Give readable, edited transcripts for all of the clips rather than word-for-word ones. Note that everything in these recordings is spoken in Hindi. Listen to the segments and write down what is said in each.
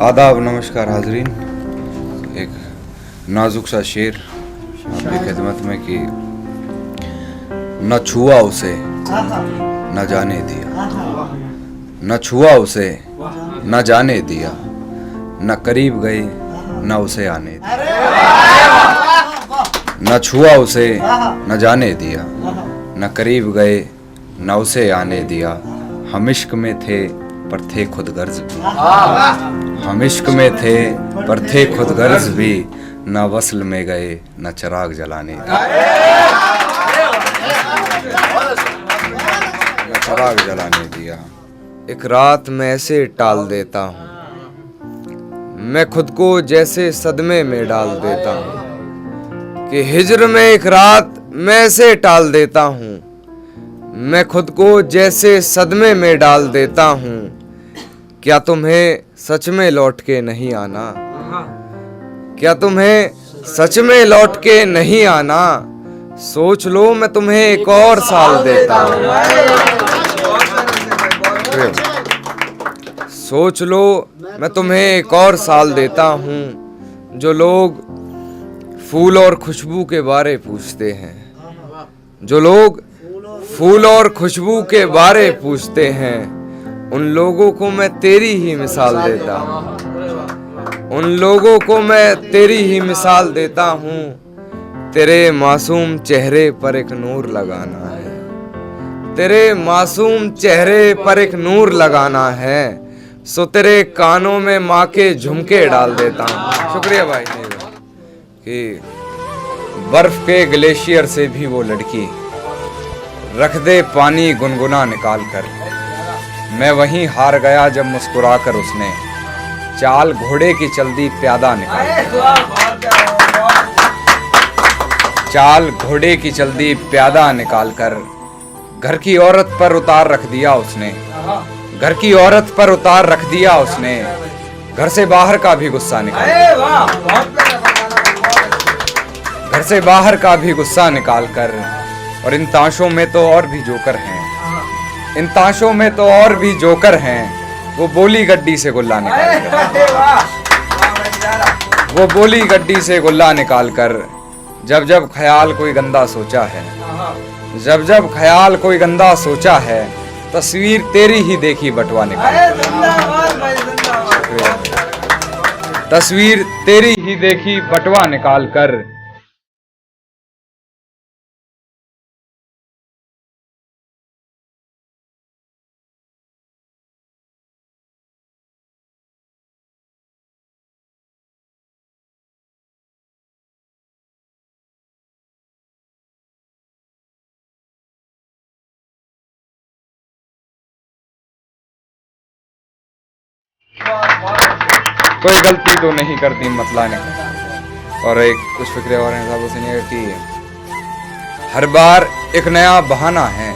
आदाब, नमस्कार हाजरीन। एक नाजुक सा शेर आपकी खिदमत में कि न छुआ उसे न जाने दिया, न छुआ उसे न जाने दिया, न करीब गए न उसे आने दिया। न छुआ उसे न जाने दिया, न करीब गए न उसे आने दिया। हम इश्क में थे पर थे खुद गर्ज भी, हम इश्क में थे पर थे खुद गर्ज भी, न वस्ल में गए न चिराग जलाने दिया, न चिराग जलाने दिया। एक रात मैं ऐसे टाल देता हूँ, मैं खुद को जैसे सदमे में डाल देता हूँ कि हिज्र में एक रात मैं ऐसे टाल देता हूँ, मैं खुद को जैसे सदमे में डाल देता हूँ। क्या तुम्हें सच में लौट के नहीं आना, क्या तुम्हें सच में लौट के नहीं आना, सोच लो मैं तुम्हें एक और साल देता हूँ, सोच लो मैं तुम्हें एक और साल देता हूँ। जो लोग फूल और खुशबू के बारे पूछते हैं, जो लोग फूल और खुशबू के बारे पूछते हैं, उन लोगों को मैं तेरी ही मिसाल देता हूँ, उन लोगों को मैं तेरी ही मिसाल देता हूँ। तेरे मासूम चेहरे पर एक नूर लगाना है, तेरे मासूम चेहरे पर एक नूर लगाना है, सो तेरे कानों में माँ के झुमके डाल देता हूँ। शुक्रिया भाई। कि बर्फ के ग्लेशियर से भी वो लड़की रख दे पानी गुनगुना निकाल कर, मैं वहीं हार गया जब मुस्कुराकर उसने चाल घोड़े की चल दी प्यादा निकाल कर, चाल घोड़े की चल दी प्यादा निकाल कर। घर की औरत पर उतार रख दिया उसने, घर की औरत पर उतार रख दिया उसने, घर से बाहर का भी गुस्सा निकाल कर, घर से बाहर का भी गुस्सा निकाल कर। और इन ताशों में तो और भी जोकर हैं, इन ताशों में तो और भी जोकर हैं, वो बोली गड्डी से गुल्ला निकाल कर, वो बोली गड्डी से गुल्ला निकाल कर। जब जब ख्याल कोई गंदा सोचा है, जब जब ख्याल कोई गंदा सोचा है, तस्वीर तेरी ही देखी बटवा निकाल कर, तस्वीर तेरी ही देखी बटवा निकाल कर। कोई गलती तो नहीं कर दी मतला ने। और एक कुछ फिक्रे और हैं साहब उसने कि हर बार एक नया बहाना है,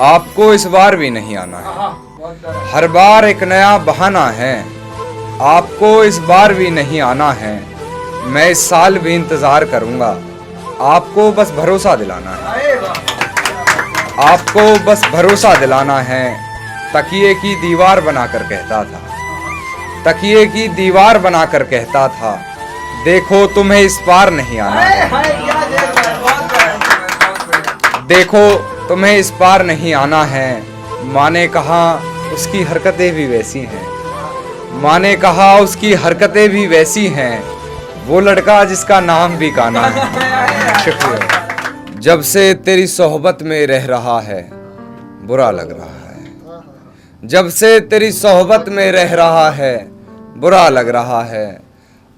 आपको इस बार भी नहीं आना है, हर बार एक नया बहाना है, आपको इस बार भी नहीं आना है। मैं इस साल भी इंतजार करूंगा, आपको बस भरोसा दिलाना है, आपको बस भरोसा दिलाना है। तकिए की दीवार बनाकर कहता था, तकिए की दीवार बनाकर कहता था, देखो तुम्हें इस पार नहीं आना है, देखो तुम्हें इस पार नहीं आना है। माँ ने कहा उसकी हरकतें भी वैसी हैं, माँ ने कहा उसकी हरकतें भी वैसी हैं, वो लड़का जिसका नाम भी काना है। शुक्रिया। जब से तेरी सोहबत में रह रहा है बुरा लग रहा है, जब से तेरी सोहबत में रह रहा है बुरा लग रहा है।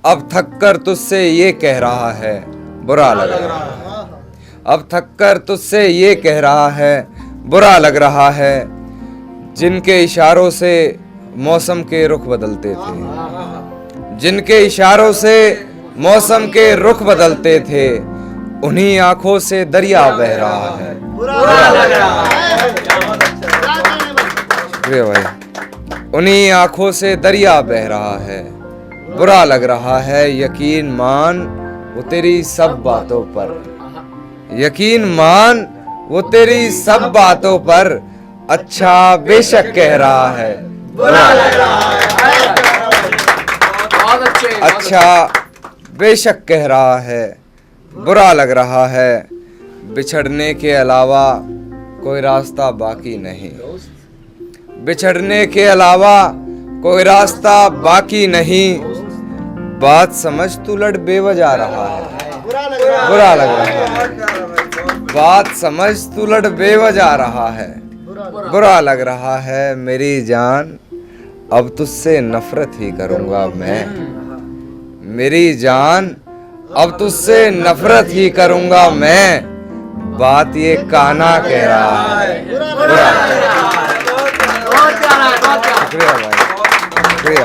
अब थक कर तुझसे ये कह रहा है बुरा लग रहा है, अब थक कर तुझसे ये कह रहा है बुरा लग रहा है। जिनके इशारों से मौसम के रुख बदलते थे, जिनके इशारों से मौसम के रुख बदलते थे, उन्हीं आंखों से दरिया बह रहा है बुरा लग रहा है। भाई उन्हीं आंखों से दरिया बह रहा है बुरा लग रहा है। यकीन मान वो तेरी सब बातों पर, यकीन मान वो तेरी सब बातों पर, अच्छा बेशक कह रहा है, बुरा लग रहा है। बहुत अच्छे। अच्छा बेशक कह रहा है, बुरा लग रहा है। बिछड़ने के अलावा कोई रास्ता बाकी नहीं, बिछड़ने के अलावा कोई रास्ता बाकी नहीं। बात समझ तू लड़ बेवजह रहा है, बुरा लग रहा है। बात समझ तू लड़ बेवजह रहा है, बुरा लग रहा है। मेरी जान अब तुझसे नफरत ही करूंगा मैं, मेरी जान अब तुझसे नफरत ही करूंगा मैं। बात ये कान्हा कह रहा है, बुरा लग रहा है। बहुत प्यारा है, बहुत प्यारा। शुक्रिया भाई, शुक्रिया।